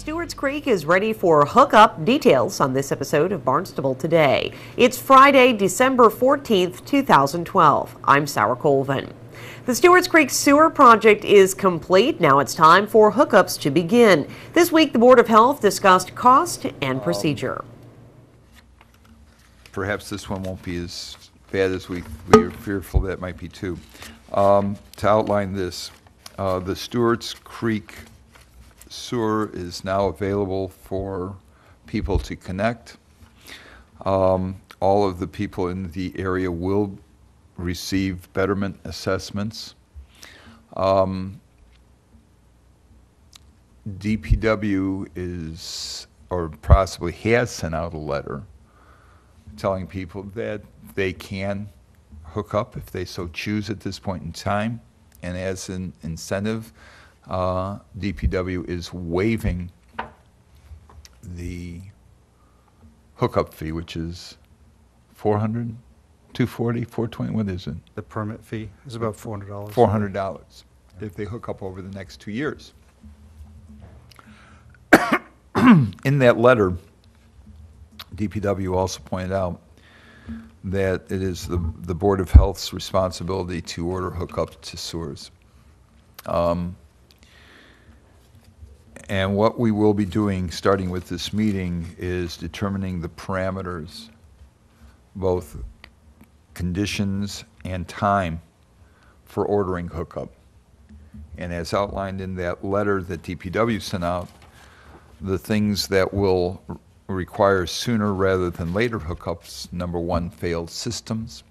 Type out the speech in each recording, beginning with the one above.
Stewart's Creek is ready for hookup. Details on this episode of Barnstable Today. It's Friday, December 14th, 2012. I'm Sarah Colvin. The Stewart's Creek sewer project is complete. Now it's time for hookups to begin. This week, the Board of Health discussed cost and procedure. Perhaps this one won't be as bad as we are fearful that might be too. To outline this, the Stewart's Creek sewer is now available for people to connect. All of the people in the area will receive betterment assessments. DPW is, or possibly has, sent out a letter telling people that they can hook up if they so choose at this point in time. And as an incentive, DPW is waiving the hookup fee, which is $400, $240, $420, what is it? The permit fee is about $400. $400 if they hook up over the next 2 years. In that letter, DPW also pointed out that it is the Board of Health's responsibility to order hookup to sewers. And what we will be doing, starting with this meeting, is determining the parameters, both conditions and time, for ordering hookup. And as outlined in that letter that DPW sent out, the things that will require sooner rather than later hookups: number one, failed systems;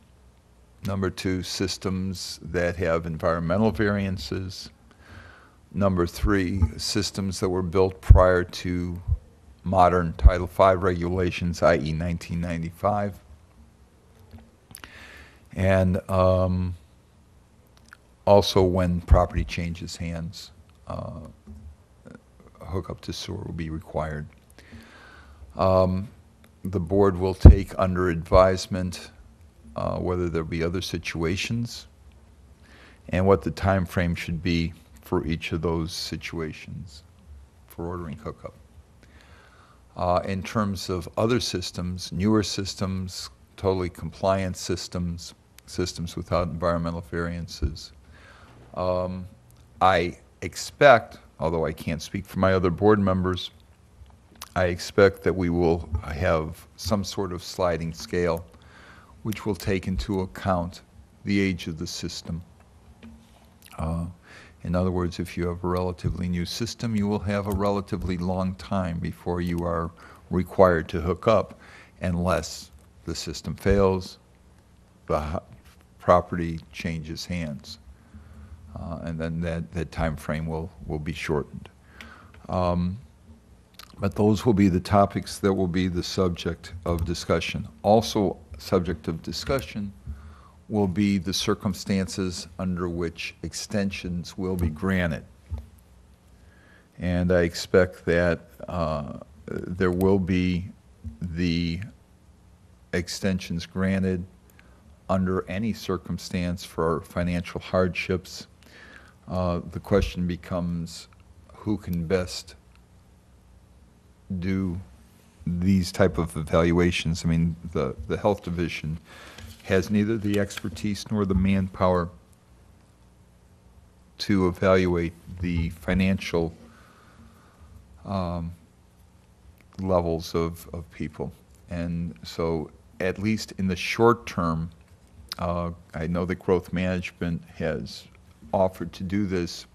number two, systems that have environmental variances; number three, systems that were built prior to modern Title V regulations, i.e. 1995. And also when property changes hands, hookup to sewer will be required. The board will take under advisement whether there'll be other situations and what the time frame should be for each of those situations for ordering hookup. In terms of other systems, newer systems, totally compliant systems, systems without environmental variances, I expect, although I can't speak for my other board members, I expect that we will have some sort of sliding scale which will take into account the age of the system. In other words, if you have a relatively new system, you will have a relatively long time before you are required to hook up, unless the system fails, the property changes hands, and then that time frame will be shortened. But those will be the topics that will be the subject of discussion. Also, subject of discussion will be the circumstances under which extensions will be granted. And I expect that there will be the extensions granted under any circumstance for financial hardships. The question becomes who can best do these type of evaluations. I mean, the health division has neither the expertise nor the manpower to evaluate the financial levels of people. And so at least in the short term, I know that growth management has offered to do this,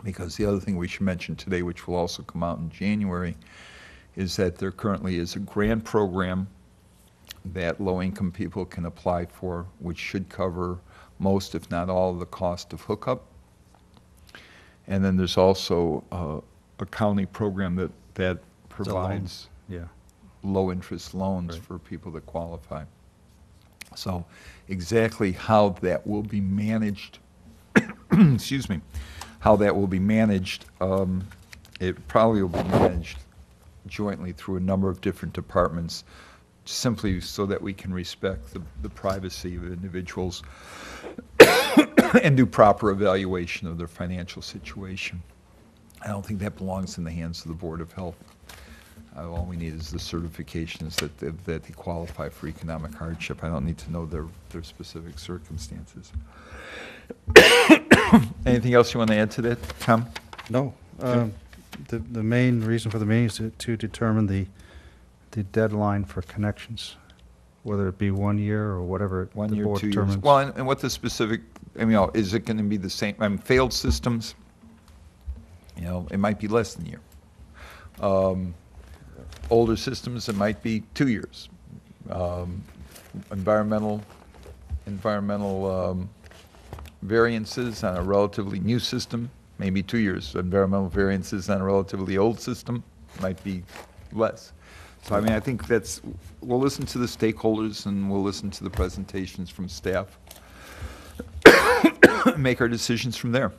because the other thing we should mention today, which will also come out in January, is that there currently is a grant program that low-income people can apply for, which should cover most, if not all, of the cost of hookup. And then there's also a county program that provides low-interest loans for people that qualify. So exactly how that will be managed, excuse me, how that will be managed, it probably will be managed jointly through a number of different departments, simply so that we can respect the privacy of individuals and do proper evaluation of their financial situation. I don't think that belongs in the hands of the Board of Health. All we need is the certifications that they qualify for economic hardship. I don't need to know their specific circumstances. Anything else you want to add to that, Tom? No. The main reason for the meeting is to determine the deadline for connections, whether it be 1 year or whatever the 1 year, board 2 years. determines. Well, and what the specific, I mean, is it going to be the same? I mean, failed systems, it might be less than a year. Older systems, it might be 2 years. Environmental variances on a relatively new system, maybe 2 years. Environmental variances on a relatively old system might be less. So, I mean, I think we'll listen to the stakeholders and we'll listen to the presentations from staff, make our decisions from there.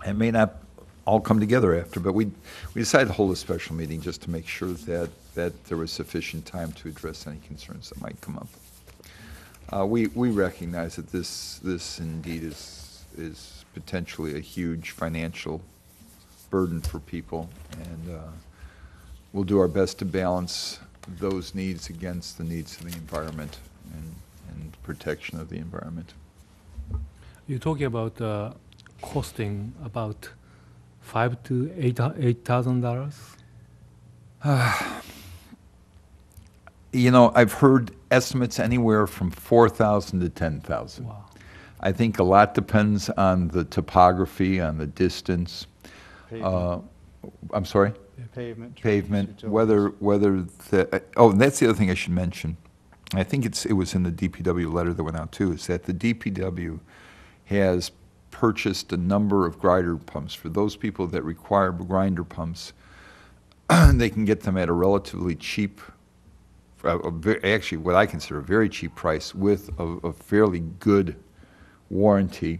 It may not all come together after, but we decided to hold a special meeting just to make sure that there was sufficient time to address any concerns that might come up. We recognize that this indeed is potentially a huge financial burden for people, and we'll do our best to balance those needs against the needs of the environment and protection of the environment. You're talking about costing about $5,000 to $8,000. I've heard estimates anywhere from 4,000 to 10,000. Wow. I think a lot depends on the topography, on the distance. I'm sorry? Pavement, whether and that's the other thing I should mention. I think it was in the DPW letter that went out too, is that the DPW has purchased a number of grinder pumps. For those people that require grinder pumps, they can get them at a relatively cheap, actually what I consider a very cheap price, with a fairly good warranty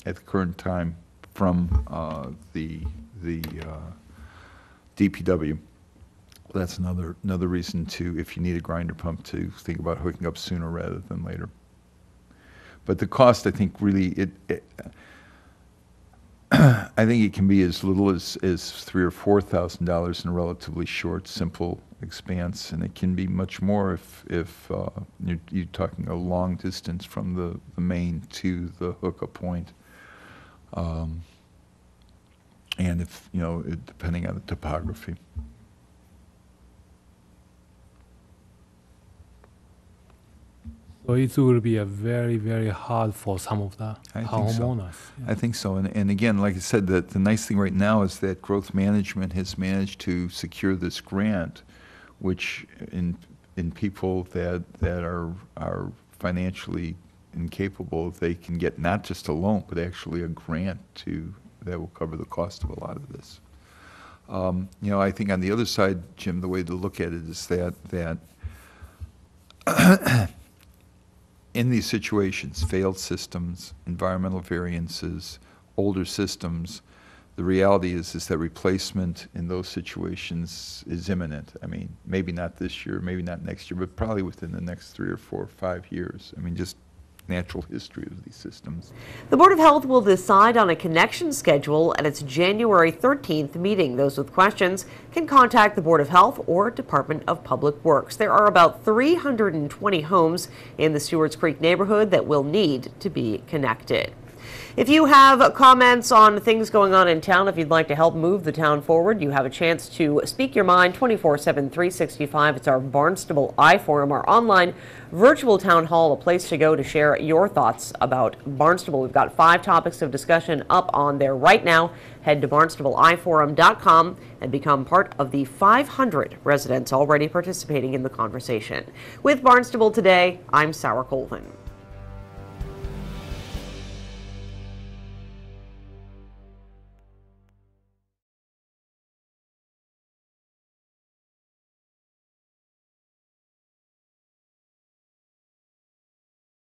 at the current time from the DPW. That's another reason to, if you need a grinder pump, to think about hooking up sooner rather than later. But the cost, I think, really, I think it can be as little as $3,000 or $4,000 in a relatively short, simple expanse, and it can be much more if you're talking a long distance from the main to the hookup point, and if depending on the topography. So it will be a very, very hard for some of the homeowners. I think so. And again, like I said, the nice thing right now is that growth management has managed to secure this grant, which in people that are financially incapable, they can get not just a loan, but actually a grant that will cover the cost of a lot of this. I think on the other side, Jim, the way to look at it is that in these situations, failed systems, environmental variances, older systems, the reality is that replacement in those situations is imminent. I mean, maybe not this year, maybe not next year, but probably within the next 3 or 4 or 5 years. I mean, just natural history of these systems. The Board of Health will decide on a connection schedule at its January 13th meeting. Those with questions can contact the Board of Health or Department of Public Works. There are about 320 homes in the Stewarts Creek neighborhood that will need to be connected. If you have comments on things going on in town, if you'd like to help move the town forward, you have a chance to speak your mind 24/7, 365. It's our Barnstable iForum, our online virtual town hall, a place to go to share your thoughts about Barnstable. We've got 5 topics of discussion up on there right now. Head to barnstableiforum.com and become part of the 500 residents already participating in the conversation. With Barnstable Today, I'm Sarah Colvin.